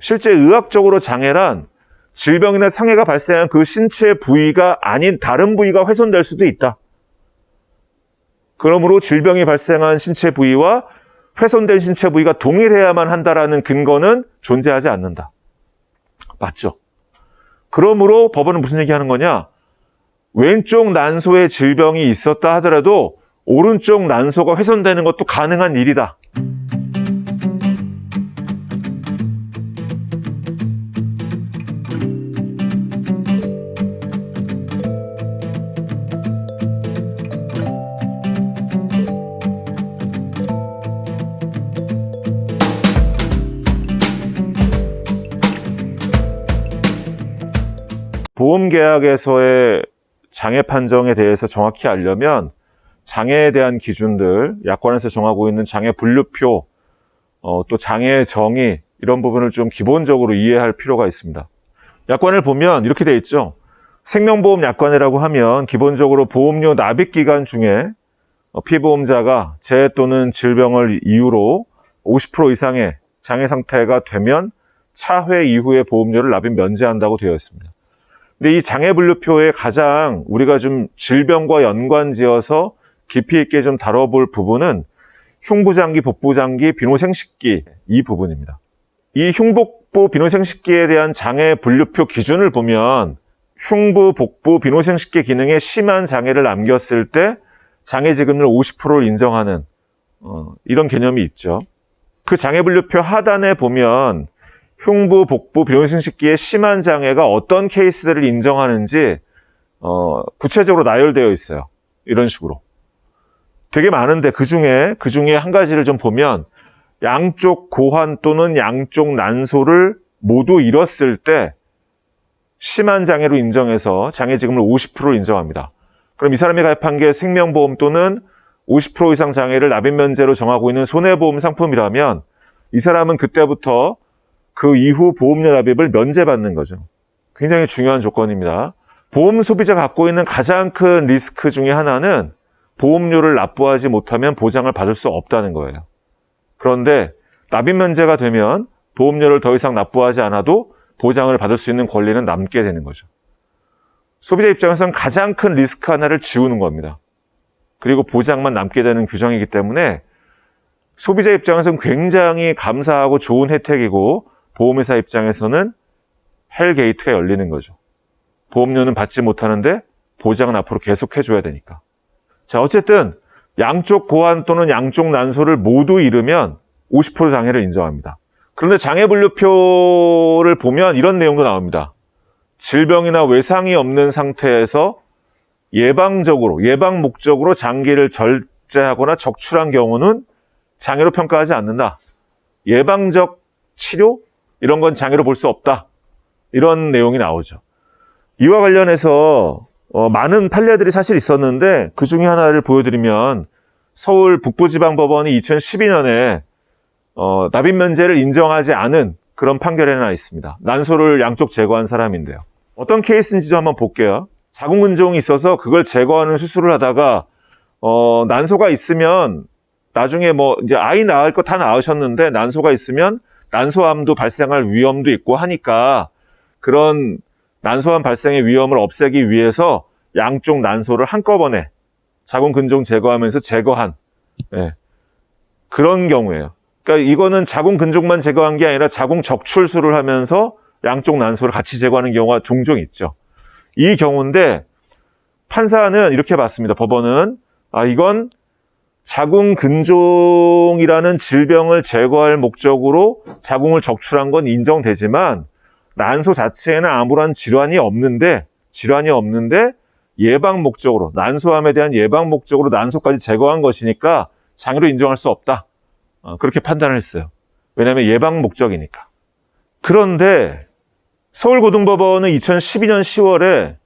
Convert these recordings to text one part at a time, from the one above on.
실제 의학적으로 장애란 질병이나 상해가 발생한 그 신체 부위가 아닌 다른 부위가 훼손될 수도 있다. 그러므로 질병이 발생한 신체 부위와 훼손된 신체 부위가 동일해야만 한다라는 근거는 존재하지 않는다. 맞죠? 그러므로 법원은 무슨 얘기하는 거냐? 왼쪽 난소에 질병이 있었다 하더라도 오른쪽 난소가 훼손되는 것도 가능한 일이다. 보험계약에서의 장애 판정에 대해서 정확히 알려면 장애에 대한 기준들, 약관에서 정하고 있는 장애 분류표, 또 장애의 정의 이런 부분을 좀 기본적으로 이해할 필요가 있습니다. 약관을 보면 이렇게 돼 있죠. 생명보험 약관이라고 하면 기본적으로 보험료 납입 기간 중에 피보험자가 재해 또는 질병을 이유로 50% 이상의 장애 상태가 되면 차회 이후에 보험료를 납입 면제한다고 되어 있습니다. 근데 이 장애분류표에 가장 우리가 좀 질병과 연관지어서 깊이 있게 좀 다뤄볼 부분은 흉부장기, 복부장기, 비노생식기 이 부분입니다. 이 흉복부, 비노생식기에 대한 장애분류표 기준을 보면 흉부, 복부, 비노생식기 기능에 심한 장애를 남겼을 때 장애지급률 50%를 인정하는 이런 개념이 있죠. 그 장애분류표 하단에 보면 흉부, 복부, 비노생식기에 심한 장애가 어떤 케이스들을 인정하는지 구체적으로 나열되어 있어요. 이런 식으로. 되게 많은데 그 중에 한 가지를 좀 보면 양쪽 고환 또는 양쪽 난소를 모두 잃었을 때 심한 장애로 인정해서 장애지급률 50%를 인정합니다. 그럼 이 사람이 가입한 게 생명보험 또는 50% 이상 장애를 납입면제로 정하고 있는 손해보험 상품이라면 이 사람은 그때부터 그 이후 보험료 납입을 면제받는 거죠. 굉장히 중요한 조건입니다. 보험 소비자가 갖고 있는 가장 큰 리스크 중에 하나는 보험료를 납부하지 못하면 보장을 받을 수 없다는 거예요. 그런데 납입 면제가 되면 보험료를 더 이상 납부하지 않아도 보장을 받을 수 있는 권리는 남게 되는 거죠. 소비자 입장에서는 가장 큰 리스크 하나를 지우는 겁니다. 그리고 보장만 남게 되는 규정이기 때문에 소비자 입장에서는 굉장히 감사하고 좋은 혜택이고 보험회사 입장에서는 헬게이트가 열리는 거죠. 보험료는 받지 못하는데 보장은 앞으로 계속 해줘야 되니까. 자, 어쨌든 양쪽 고환 또는 양쪽 난소를 모두 잃으면 50% 장애를 인정합니다. 그런데 장애분류표를 보면 이런 내용도 나옵니다. 질병이나 외상이 없는 상태에서 예방 목적으로 장기를 절제하거나 적출한 경우는 장애로 평가하지 않는다. 예방적 치료? 이런 건 장애로 볼 수 없다. 이런 내용이 나오죠. 이와 관련해서 많은 판례들이 사실 있었는데 그 중에 하나를 보여드리면 서울 북부지방법원이 2012년에 납입 면제를 인정하지 않은 그런 판결이 하나 있습니다. 난소를 양쪽 제거한 사람인데요. 어떤 케이스인지 좀 한번 볼게요. 자궁근종이 있어서 그걸 제거하는 수술을 하다가 난소가 있으면 나중에 이제 아이 낳을 거 다 낳으셨는데 난소가 있으면 난소암도 발생할 위험도 있고 하니까 그런 난소암 발생의 위험을 없애기 위해서 양쪽 난소를 한꺼번에 자궁근종 제거하면서 제거한 그런 경우예요. 그러니까 이거는 자궁근종만 제거한 게 아니라 자궁 적출술을 하면서 양쪽 난소를 같이 제거하는 경우가 종종 있죠. 이 경우인데 판사는 이렇게 봤습니다. 법원은 이건 자궁근종이라는 질병을 제거할 목적으로 자궁을 적출한 건 인정되지만 난소 자체에는 아무런 질환이 없는데 예방 목적으로 난소암에 대한 예방 목적으로 난소까지 제거한 것이니까 장애로 인정할 수 없다. 그렇게 판단을 했어요. 왜냐하면 예방 목적이니까. 그런데 서울고등법원은 2012년 10월에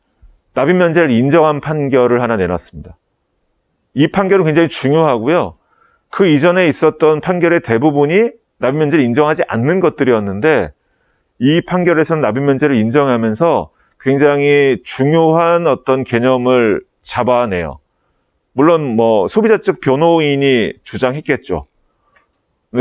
납입 면제를 인정한 판결을 하나 내놨습니다. 이 판결은 굉장히 중요하고요. 그 이전에 있었던 판결의 대부분이 납입 면제를 인정하지 않는 것들이었는데 이 판결에서는 납입 면제를 인정하면서 굉장히 중요한 어떤 개념을 잡아내요. 물론 소비자 측 변호인이 주장했겠죠.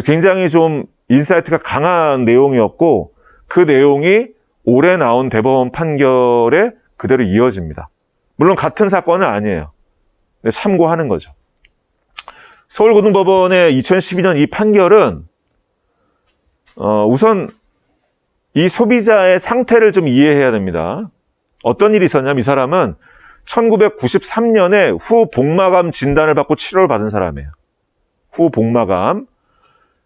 굉장히 좀 인사이트가 강한 내용이었고 그 내용이 올해 나온 대법원 판결에 그대로 이어집니다. 물론 같은 사건은 아니에요. 참고하는 거죠. 서울고등법원의 2012년 이 판결은 우선 이 소비자의 상태를 좀 이해해야 됩니다. 어떤 일이 있었냐면 이 사람은 1993년에 후복마감 진단을 받고 치료를 받은 사람이에요. 후복마감.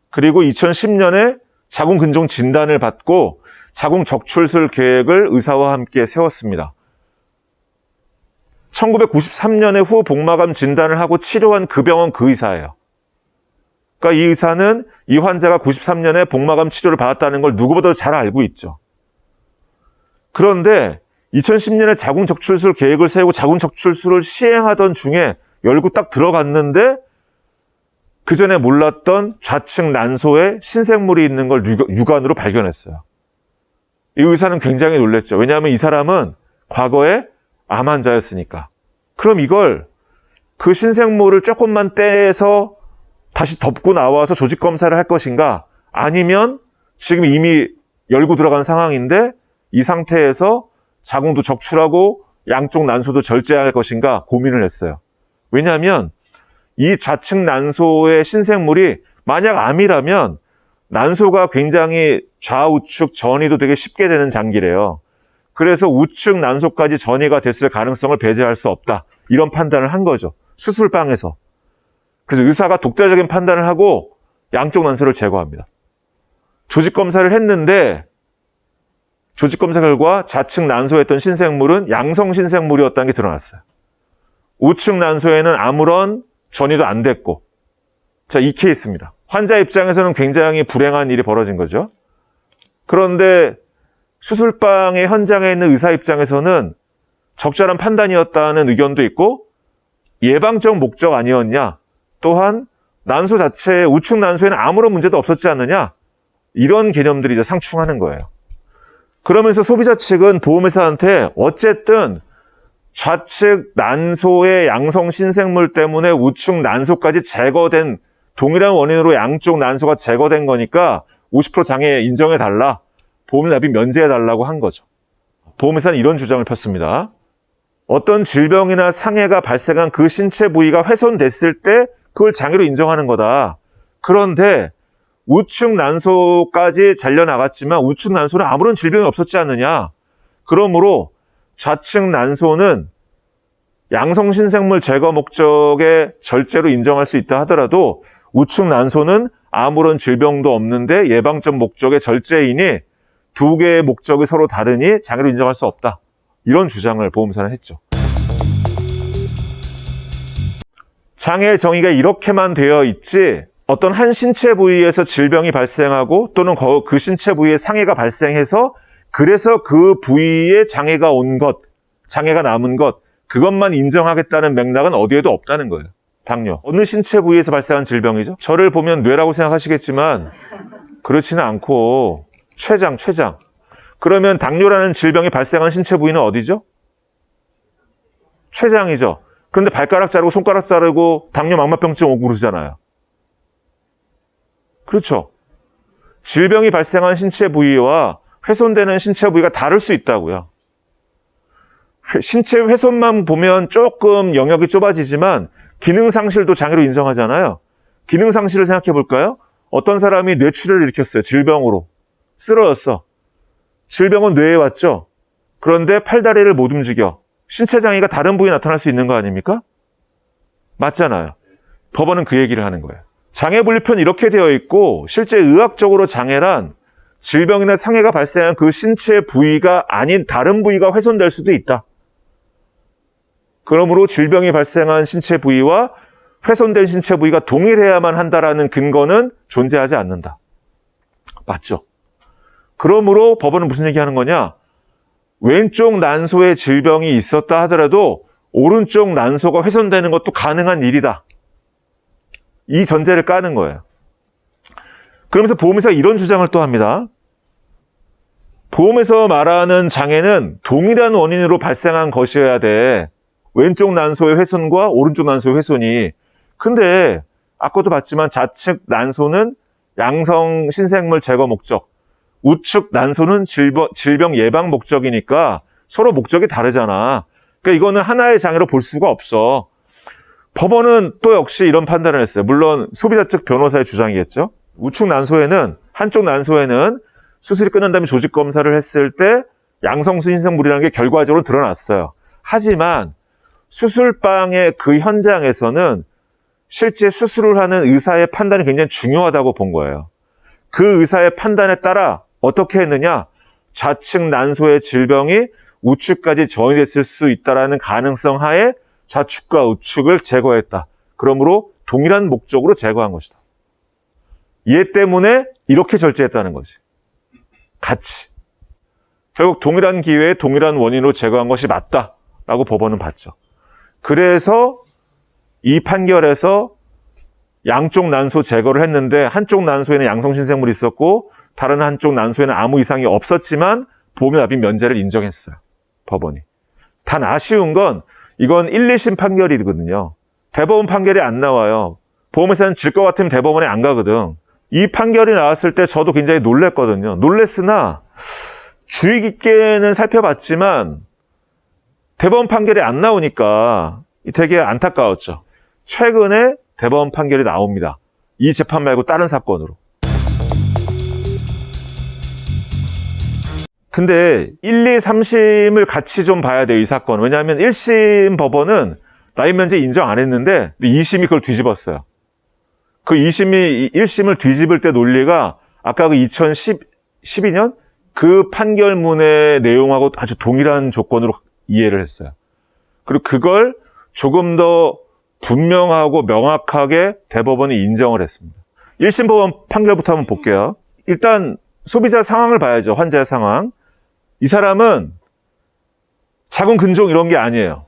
그리고 2010년에 자궁근종 진단을 받고 자궁적출술 계획을 의사와 함께 세웠습니다. 1993년에 후복마감 진단을 하고 치료한 그 병원 그 의사예요. 그러니까 이 의사는 이 환자가 93년에 복마감 치료를 받았다는 걸 누구보다도 잘 알고 있죠. 그런데 2010년에 자궁적출술 계획을 세우고 자궁적출술을 시행하던 중에 열고 딱 들어갔는데 그 전에 몰랐던 좌측 난소에 신생물이 있는 걸 육안으로 발견했어요. 이 의사는 굉장히 놀랐죠. 왜냐하면 이 사람은 과거에 암 환자였으니까. 그럼 이걸 그 신생물을 조금만 떼서 다시 덮고 나와서 조직 검사를 할 것인가? 아니면 지금 이미 열고 들어간 상황인데 이 상태에서 자궁도 적출하고 양쪽 난소도 절제할 것인가 고민을 했어요. 왜냐하면 이 좌측 난소의 신생물이 만약 암이라면 난소가 굉장히 좌우측 전이도 되게 쉽게 되는 장기래요. 그래서 우측 난소까지 전이가 됐을 가능성을 배제할 수 없다. 이런 판단을 한 거죠. 수술방에서. 그래서 의사가 독자적인 판단을 하고 양쪽 난소를 제거합니다. 조직검사를 했는데 조직검사 결과 좌측 난소에 있던 신생물은 양성 신생물이었다는 게 드러났어요. 우측 난소에는 아무런 전이도 안 됐고. 자, 이 케이스입니다. 환자 입장에서는 굉장히 불행한 일이 벌어진 거죠. 그런데 수술방의 현장에 있는 의사 입장에서는 적절한 판단이었다는 의견도 있고 예방적 목적 아니었냐. 또한 난소 자체의 우측 난소에는 아무런 문제도 없었지 않느냐. 이런 개념들이 이제 상충하는 거예요. 그러면서 소비자 측은 보험회사한테 어쨌든 좌측 난소의 양성 신생물 때문에 우측 난소까지 제거된 동일한 원인으로 양쪽 난소가 제거된 거니까 50% 장애 인정해달라. 보험 납입 면제해달라고 한 거죠. 보험회사는 이런 주장을 폈습니다. 어떤 질병이나 상해가 발생한 그 신체 부위가 훼손됐을 때 그걸 장애로 인정하는 거다. 그런데 우측 난소까지 잘려나갔지만 우측 난소는 아무런 질병이 없었지 않느냐. 그러므로 좌측 난소는 양성신생물 제거 목적의 절제로 인정할 수 있다 하더라도 우측 난소는 아무런 질병도 없는데 예방적 목적의 절제이니 두 개의 목적이 서로 다르니 장애로 인정할 수 없다. 이런 주장을 보험사는 했죠. 장애의 정의가 이렇게만 되어 있지 어떤 한 신체 부위에서 질병이 발생하고 또는 그 신체 부위에 상해가 발생해서 그래서 그 부위에 장애가 온 것, 장애가 남은 것, 그것만 인정하겠다는 맥락은 어디에도 없다는 거예요. 당뇨. 어느 신체 부위에서 발생한 질병이죠? 저를 보면 뇌라고 생각하시겠지만 그렇지는 않고 췌장. 그러면 당뇨라는 질병이 발생한 신체 부위는 어디죠? 췌장이죠. 그런데 발가락 자르고 손가락 자르고 당뇨 망막병증 오고 그러잖아요. 그렇죠. 질병이 발생한 신체 부위와 훼손되는 신체 부위가 다를 수 있다고요. 신체 훼손만 보면 조금 영역이 좁아지지만 기능상실도 장애로 인정하잖아요. 기능상실을 생각해 볼까요? 어떤 사람이 뇌출혈을 일으켰어요. 질병으로. 쓰러졌어. 질병은 뇌에 왔죠. 그런데 팔다리를 못 움직여. 신체 장애가 다른 부위에 나타날 수 있는 거 아닙니까? 맞잖아요. 법원은 그 얘기를 하는 거예요. 장애 분류표는 이렇게 되어 있고 실제 의학적으로 장애란 질병이나 상해가 발생한 그 신체 부위가 아닌 다른 부위가 훼손될 수도 있다. 그러므로 질병이 발생한 신체 부위와 훼손된 신체 부위가 동일해야만 한다라는 근거는 존재하지 않는다. 맞죠? 그러므로 법원은 무슨 얘기하는 거냐? 왼쪽 난소에 질병이 있었다 하더라도 오른쪽 난소가 훼손되는 것도 가능한 일이다. 이 전제를 까는 거예요. 그러면서 보험회사가 이런 주장을 또 합니다. 보험에서 말하는 장애는 동일한 원인으로 발생한 것이어야 돼. 왼쪽 난소의 훼손과 오른쪽 난소의 훼손이. 근데 아까도 봤지만 좌측 난소는 양성 신생물 제거 목적, 우측 난소는 질병 예방 목적이니까 서로 목적이 다르잖아. 그러니까 이거는 하나의 장애로 볼 수가 없어. 법원은 또 역시 이런 판단을 했어요. 물론 소비자 측 변호사의 주장이겠죠. 우측 난소에는, 한쪽 난소에는 수술이 끝난 다음에 조직 검사를 했을 때 양성수 흰색물이라는 게 결과적으로 드러났어요. 하지만 수술방의 그 현장에서는 실제 수술을 하는 의사의 판단이 굉장히 중요하다고 본 거예요. 그 의사의 판단에 따라 어떻게 했느냐? 좌측 난소의 질병이 우측까지 전이됐을 수 있다는 가능성 하에 좌측과 우측을 제거했다. 그러므로 동일한 목적으로 제거한 것이다. 얘 때문에 이렇게 절제했다는 거지. 같이. 결국 동일한 기회에 동일한 원인으로 제거한 것이 맞다라고 법원은 봤죠. 그래서 이 판결에서 양쪽 난소 제거를 했는데 한쪽 난소에는 양성신생물이 있었고 다른 한쪽 난소에는 아무 이상이 없었지만 보험납입 면제를 인정했어요. 법원이. 단 아쉬운 건 이건 1, 2심 판결이거든요. 대법원 판결이 안 나와요. 보험회사는 질 것 같으면 대법원에 안 가거든. 이 판결이 나왔을 때 저도 굉장히 놀랬거든요. 놀랬으나 주의 깊게는 살펴봤지만 대법원 판결이 안 나오니까 되게 안타까웠죠. 최근에 대법원 판결이 나옵니다. 이 재판 말고 다른 사건으로. 근데 1, 2, 3심을 같이 좀 봐야 돼요, 이 사건. 왜냐하면 1심 법원은 나이면제 인정 안 했는데 2심이 그걸 뒤집었어요. 그 2심이 1심을 뒤집을 때 논리가 아까 그 2012년 그 판결문의 내용하고 아주 동일한 조건으로 이해를 했어요. 그리고 그걸 조금 더 분명하고 명확하게 대법원이 인정을 했습니다. 1심 법원 판결부터 한번 볼게요. 일단 소비자 상황을 봐야죠. 환자의 상황. 이 사람은 자궁 근종 이런 게 아니에요.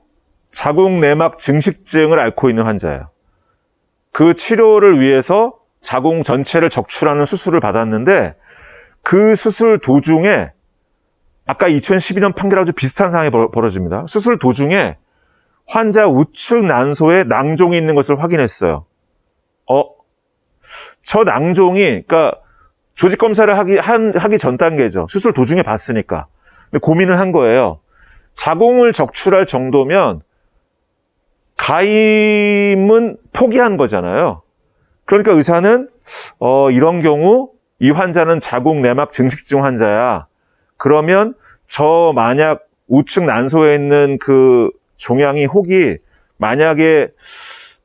자궁 내막 증식증을 앓고 있는 환자예요. 그 치료를 위해서 자궁 전체를 적출하는 수술을 받았는데 그 수술 도중에 아까 2012년 판결하고 좀 비슷한 상황이 벌어집니다. 수술 도중에 환자 우측 난소에 낭종이 있는 것을 확인했어요. 저 낭종이, 그러니까 조직 검사를 하기 전 단계죠. 수술 도중에 봤으니까. 근데 고민을 한 거예요. 자궁을 적출할 정도면 가임은 포기한 거잖아요. 그러니까 의사는 이런 경우 이 환자는 자궁 내막 증식증 환자야. 그러면 저 만약 우측 난소에 있는 그 종양이 혹이 만약에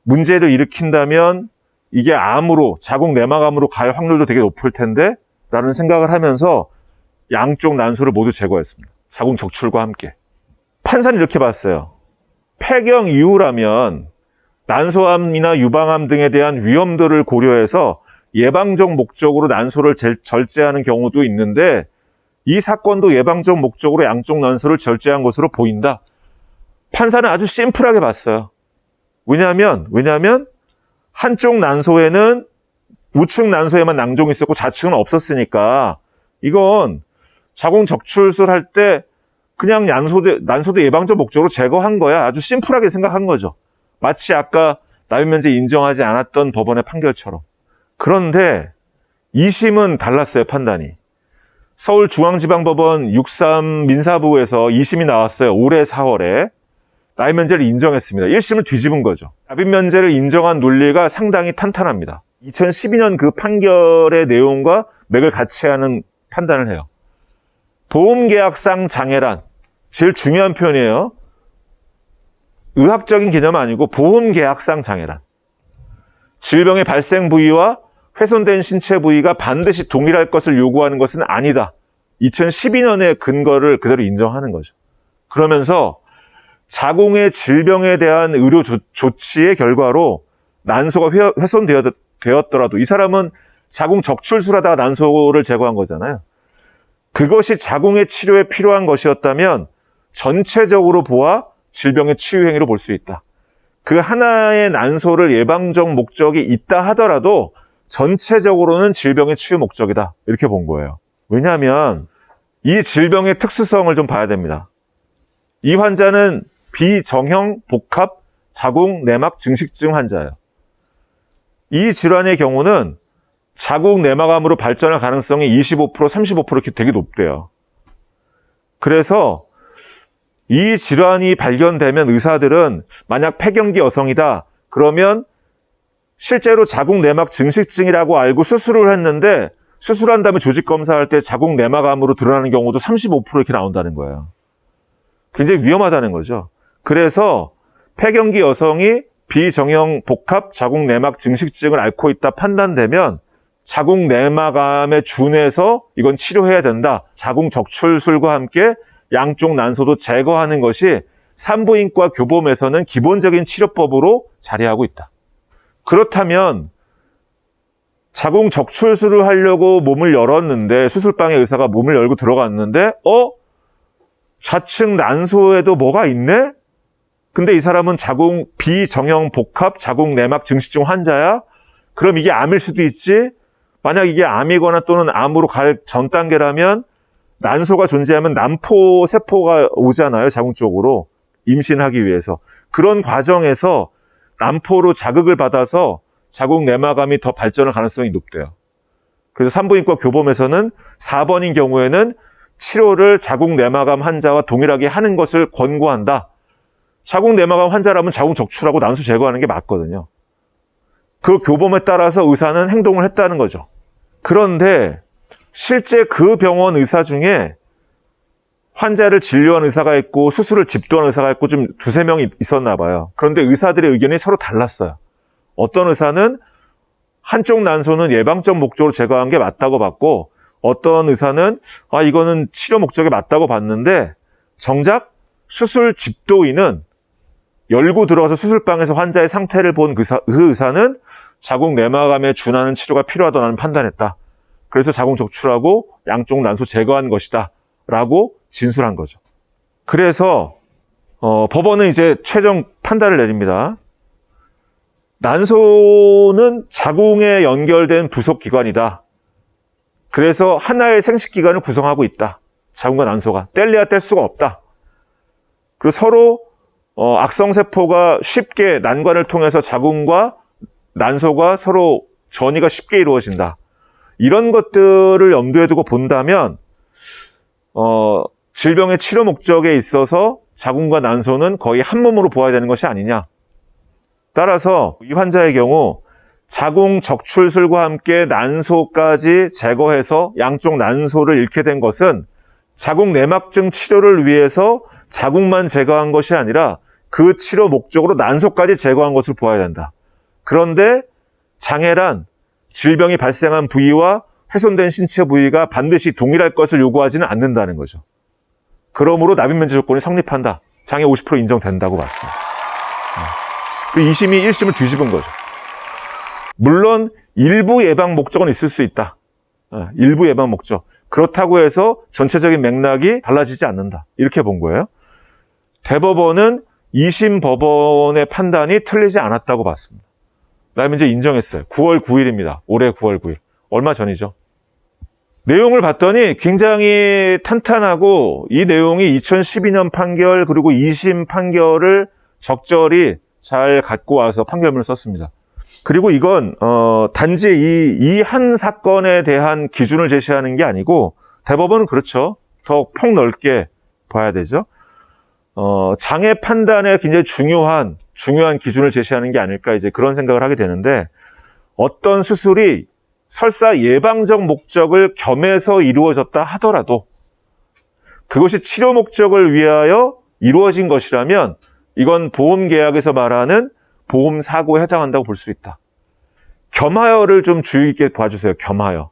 문제를 일으킨다면 이게 암으로, 자궁 내막암으로 갈 확률도 되게 높을 텐데 라는 생각을 하면서 양쪽 난소를 모두 제거했습니다. 자궁 적출과 함께. 판사는 이렇게 봤어요. 폐경 이후라면 난소암이나 유방암 등에 대한 위험도를 고려해서 예방적 목적으로 난소를 절제하는 경우도 있는데 이 사건도 예방적 목적으로 양쪽 난소를 절제한 것으로 보인다. 판사는 아주 심플하게 봤어요. 왜냐하면 한쪽 난소에는 우측 난소에만 낭종이 있었고 좌측은 없었으니까 이건 자궁 적출술 할 때 그냥 난소도 예방적 목적으로 제거한 거야. 아주 심플하게 생각한 거죠. 마치 아까 납입면제 인정하지 않았던 법원의 판결처럼. 그런데 2심은 달랐어요, 판단이. 서울중앙지방법원 63 민사부에서 2심이 나왔어요. 올해 4월에. 납입면제를 인정했습니다. 1심을 뒤집은 거죠. 납입면제를 인정한 논리가 상당히 탄탄합니다. 2012년 그 판결의 내용과 맥을 같이 하는 판단을 해요. 보험계약상 장애란, 제일 중요한 표현이에요. 의학적인 개념 아니고 보험계약상 장애란. 질병의 발생 부위와 훼손된 신체 부위가 반드시 동일할 것을 요구하는 것은 아니다. 2012년의 근거를 그대로 인정하는 거죠. 그러면서 자궁의 질병에 대한 의료 조치의 결과로 난소가 훼손되었더라도 이 사람은 자궁 적출술하다가 난소를 제거한 거잖아요. 그것이 자궁의 치료에 필요한 것이었다면 전체적으로 보아 질병의 치유 행위로 볼 수 있다. 그 하나의 난소를 예방적 목적이 있다 하더라도 전체적으로는 질병의 치유 목적이다. 이렇게 본 거예요. 왜냐하면 이 질병의 특수성을 좀 봐야 됩니다. 이 환자는 비정형 복합 자궁 내막 증식증 환자예요. 이 질환의 경우는 자궁 내막암으로 발전할 가능성이 25%, 35% 이렇게 되게 높대요. 그래서 이 질환이 발견되면 의사들은 만약 폐경기 여성이다, 그러면 실제로 자궁 내막 증식증이라고 알고 수술을 했는데 수술한 다음에 조직 검사할 때 자궁 내막암으로 드러나는 경우도 35% 이렇게 나온다는 거예요. 굉장히 위험하다는 거죠. 그래서 폐경기 여성이 비정형 복합 자궁 내막 증식증을 앓고 있다 판단되면 자궁 내막암에 준해서 이건 치료해야 된다. 자궁 적출술과 함께 양쪽 난소도 제거하는 것이 산부인과 교보험에서는 기본적인 치료법으로 자리하고 있다. 그렇다면 자궁 적출술을 하려고 몸을 열었는데 수술방에 의사가 몸을 열고 들어갔는데 좌측 난소에도 뭐가 있네? 근데 이 사람은 자궁 비정형 복합 자궁 내막 증식증 환자야? 그럼 이게 암일 수도 있지? 만약 이게 암이거나 또는 암으로 갈 전 단계라면 난소가 존재하면 난포 세포가 오잖아요. 자궁 쪽으로 임신하기 위해서. 그런 과정에서 난포로 자극을 받아서 자궁 내막암이 더 발전할 가능성이 높대요. 그래서 산부인과 교보험에서는 4번인 경우에는 치료를 자궁 내막암 환자와 동일하게 하는 것을 권고한다. 자궁 내막암 환자라면 자궁 적출하고 난소 제거하는 게 맞거든요. 그 교범에 따라서 의사는 행동을 했다는 거죠. 그런데 실제 그 병원 의사 중에 환자를 진료한 의사가 있고 수술을 집도한 의사가 있고 좀 두세 명이 있었나 봐요. 그런데 의사들의 의견이 서로 달랐어요. 어떤 의사는 한쪽 난소는 예방적 목적으로 제거한 게 맞다고 봤고, 어떤 의사는 이거는 치료 목적에 맞다고 봤는데, 정작 수술 집도인은 열고 들어가서 수술방에서 환자의 상태를 본 그 의사는 자궁 내막암에 준하는 치료가 필요하다는 판단했다. 그래서 자궁 적출하고 양쪽 난소 제거한 것이다 라고 진술한 거죠. 그래서 법원은 이제 최종 판단을 내립니다. 난소는 자궁에 연결된 부속 기관이다. 그래서 하나의 생식기관을 구성하고 있다. 자궁과 난소가 뗄래야 뗄 수가 없다. 그리고 서로 악성세포가 쉽게 난관을 통해서 자궁과 난소가 서로 전이가 쉽게 이루어진다. 이런 것들을 염두에 두고 본다면 질병의 치료 목적에 있어서 자궁과 난소는 거의 한 몸으로 보아야 되는 것이 아니냐. 따라서 이 환자의 경우 자궁 적출술과 함께 난소까지 제거해서 양쪽 난소를 잃게 된 것은 자궁 내막증 치료를 위해서 자궁만 제거한 것이 아니라 그 치료 목적으로 난소까지 제거한 것을 보아야 된다. 그런데 장애란 질병이 발생한 부위와 훼손된 신체 부위가 반드시 동일할 것을 요구하지는 않는다는 거죠. 그러므로 납입면제 조건이 성립한다. 장애 50% 인정된다고 봤습니다. 그리고 2심이 1심을 뒤집은 거죠. 물론 일부 예방 목적은 있을 수 있다. 일부 예방 목적. 그렇다고 해서 전체적인 맥락이 달라지지 않는다. 이렇게 본 거예요. 대법원은 2심 법원의 판단이 틀리지 않았다고 봤습니다. 납입면제 인정했어요. 9월 9일입니다. 올해 9월 9일. 얼마 전이죠. 내용을 봤더니 굉장히 탄탄하고 이 내용이 2012년 판결 그리고 2심 판결을 적절히 잘 갖고 와서 판결문을 썼습니다. 그리고 이건 단지 이 한 사건에 대한 기준을 제시하는 게 아니고 대법원은 그렇죠. 더 폭넓게 봐야 되죠. 장애 판단에 굉장히 중요한 기준을 제시하는 게 아닐까 이제 그런 생각을 하게 되는데 어떤 수술이 설사 예방적 목적을 겸해서 이루어졌다 하더라도 그것이 치료 목적을 위하여 이루어진 것이라면 이건 보험계약에서 말하는 보험사고에 해당한다고 볼 수 있다. 겸하여를 좀 주의 있게 봐주세요. 겸하여.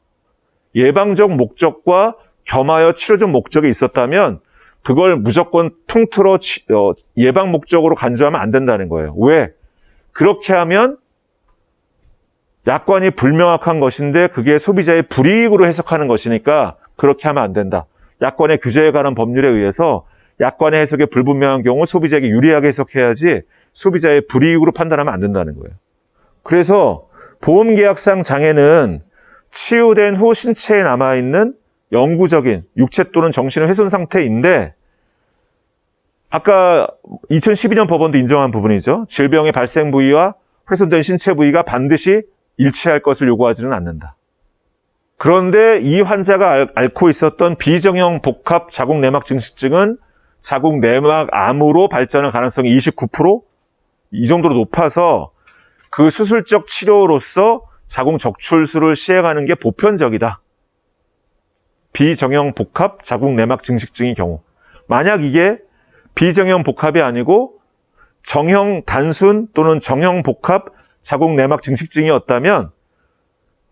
예방적 목적과 겸하여 치료적 목적이 있었다면 그걸 무조건 통틀어 예방 목적으로 간주하면 안 된다는 거예요. 왜? 그렇게 하면 약관이 불명확한 것인데 그게 소비자의 불이익으로 해석하는 것이니까 그렇게 하면 안 된다. 약관의 규제에 관한 법률에 의해서 약관의 해석이 불분명한 경우 소비자에게 유리하게 해석해야지 소비자의 불이익으로 판단하면 안 된다는 거예요. 그래서 보험계약상 장애는 치유된 후 신체에 남아있는 영구적인 육체 또는 정신의 훼손 상태인데 아까 2012년 법원도 인정한 부분이죠. 질병의 발생 부위와 훼손된 신체 부위가 반드시 일치할 것을 요구하지는 않는다. 그런데 이 환자가 앓고 있었던 비정형 복합 자궁 내막 증식증은 자궁 내막암으로 발전할 가능성이 29%? 이 정도로 높아서 그 수술적 치료로서 자궁 적출술을 시행하는 게 보편적이다. 비정형 복합 자궁 내막 증식증의 경우. 만약 이게 비정형 복합이 아니고 정형 단순 또는 정형 복합 자궁 내막 증식증이었다면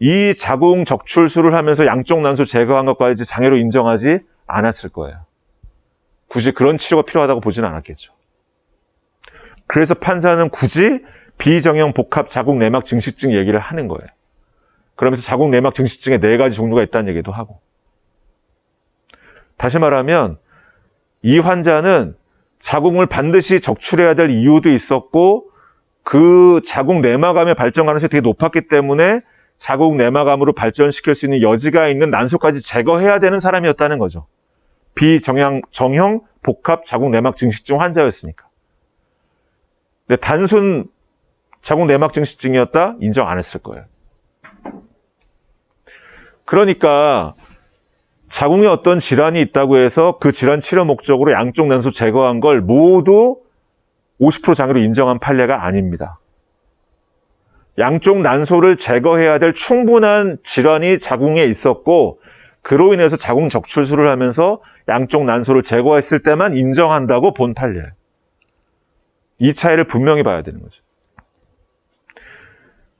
이 자궁 적출술을 하면서 양쪽 난소 제거한 것까지 장애로 인정하지 않았을 거예요. 굳이 그런 치료가 필요하다고 보지는 않았겠죠. 그래서 판사는 굳이 비정형 복합 자궁 내막 증식증 얘기를 하는 거예요. 그러면서 자궁 내막 증식증에 4가지 종류가 있다는 얘기도 하고. 다시 말하면 이 환자는 자궁을 반드시 적출해야 될 이유도 있었고 그 자궁 내막암의 발전 가능성이 되게 높았기 때문에 자궁 내막암으로 발전시킬 수 있는 여지가 있는 난소까지 제거해야 되는 사람이었다는 거죠. 정형 복합 자궁 내막 증식증 환자였으니까. 근데 단순 자궁 내막 증식증이었다? 인정 안 했을 거예요. 그러니까 자궁에 어떤 질환이 있다고 해서 그 질환 치료 목적으로 양쪽 난소 제거한 걸 모두 50% 장애로 인정한 판례가 아닙니다. 양쪽 난소를 제거해야 될 충분한 질환이 자궁에 있었고 그로 인해서 자궁 적출술을 하면서 양쪽 난소를 제거했을 때만 인정한다고 본 판례예요. 이 차이를 분명히 봐야 되는 거죠.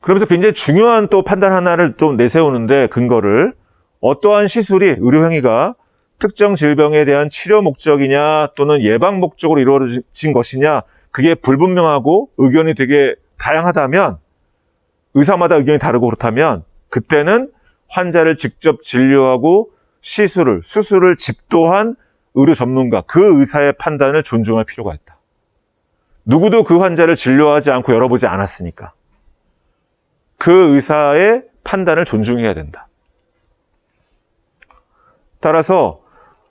그러면서 굉장히 중요한 또 판단 하나를 또 내세우는데 근거를 어떠한 시술이 의료행위가 특정 질병에 대한 치료 목적이냐 또는 예방 목적으로 이루어진 것이냐 그게 불분명하고 의견이 되게 다양하다면 의사마다 의견이 다르고 그렇다면 그때는 환자를 직접 진료하고 수술을 집도한 의료 전문가 그 의사의 판단을 존중할 필요가 있다. 누구도 그 환자를 진료하지 않고 열어보지 않았으니까 그 의사의 판단을 존중해야 된다. 따라서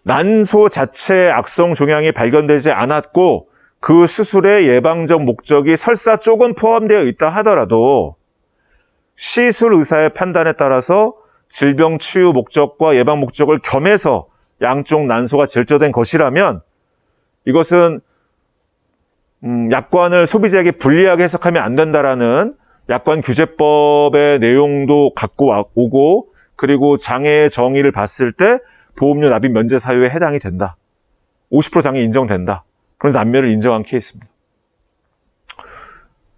난소 자체의 악성 종양이 발견되지 않았고 그 수술의 예방적 목적이 설사 조금 포함되어 있다 하더라도 시술 의사의 판단에 따라서 질병 치유 목적과 예방 목적을 겸해서 양쪽 난소가 절제된 것이라면 이것은 약관을 소비자에게 불리하게 해석하면 안 된다라는 약관 규제법의 내용도 갖고 오고 그리고 장애의 정의를 봤을 때 보험료 납입 면제 사유에 해당이 된다. 50% 장애 인정된다. 그래서 남멸을 인정한 케이스입니다.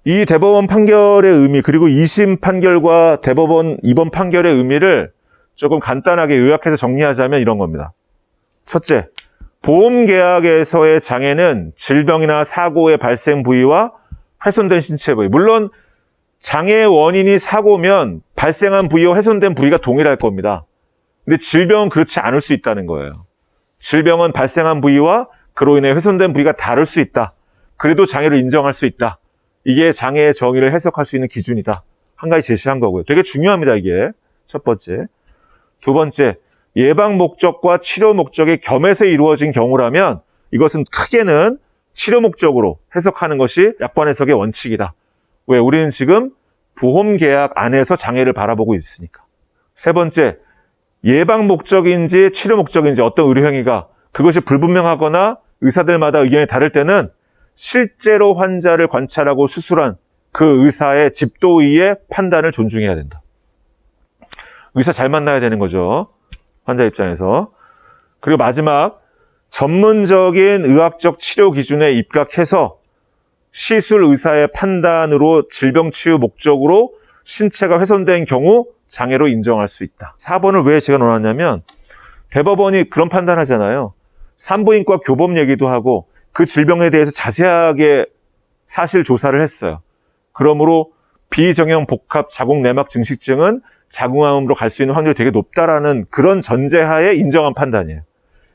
이 대법원 판결의 의미 그리고 2심 판결과 대법원 이번 판결의 의미를 조금 간단하게 요약해서 정리하자면 이런 겁니다. 첫째, 보험계약에서의 장애는 질병이나 사고의 발생 부위와 훼손된 신체 부위. 물론 장애의 원인이 사고면 발생한 부위와 훼손된 부위가 동일할 겁니다. 근데 질병은 그렇지 않을 수 있다는 거예요. 질병은 발생한 부위와 그로 인해 훼손된 부위가 다를 수 있다. 그래도 장애를 인정할 수 있다. 이게 장애의 정의를 해석할 수 있는 기준이다. 한 가지 제시한 거고요. 되게 중요합니다, 이게. 첫 번째. 두 번째, 예방 목적과 치료 목적이 겸해서 이루어진 경우라면 이것은 크게는 치료 목적으로 해석하는 것이 약관 해석의 원칙이다. 왜? 우리는 지금 보험계약 안에서 장애를 바라보고 있으니까. 세 번째, 예방 목적인지 치료 목적인지 어떤 의료행위가 그것이 불분명하거나 의사들마다 의견이 다를 때는 실제로 환자를 관찰하고 수술한 그 의사의 집도의의 판단을 존중해야 된다. 의사 잘 만나야 되는 거죠. 환자 입장에서. 그리고 마지막, 전문적인 의학적 치료 기준에 입각해서 시술 의사의 판단으로 질병 치유 목적으로 신체가 훼손된 경우 장애로 인정할 수 있다. 4번을 왜 제가 넣어놨냐면 대법원이 그런 판단하잖아요. 산부인과 교범 얘기도 하고 그 질병에 대해서 자세하게 사실 조사를 했어요. 그러므로 비정형 복합 자궁 내막 증식증은 자궁암으로 갈 수 있는 확률이 되게 높다라는 그런 전제하에 인정한 판단이에요.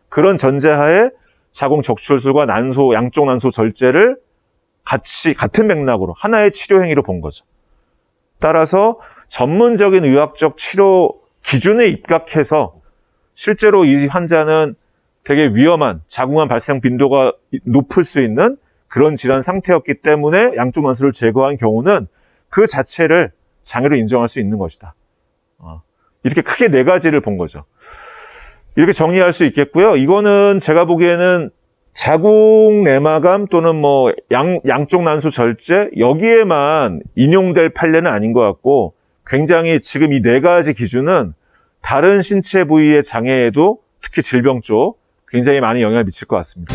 그런 전제하에 자궁 적출술과 난소, 양쪽 난소 절제를 같은 맥락으로 하나의 치료 행위로 본 거죠. 따라서 전문적인 의학적 치료 기준에 입각해서 실제로 이 환자는 되게 위험한 자궁암 발생 빈도가 높을 수 있는 그런 질환 상태였기 때문에 양쪽 난소를 제거한 경우는 그 자체를 장애로 인정할 수 있는 것이다. 이렇게 크게 네 가지를 본 거죠. 이렇게 정리할 수 있겠고요. 이거는 제가 보기에는 자궁 내마감 또는 뭐 양쪽 난소 절제 여기에만 인용될 판례는 아닌 것 같고 굉장히 지금 이 네 가지 기준은 다른 신체 부위의 장애에도 특히 질병 쪽 굉장히 많은 영향을 미칠 것 같습니다.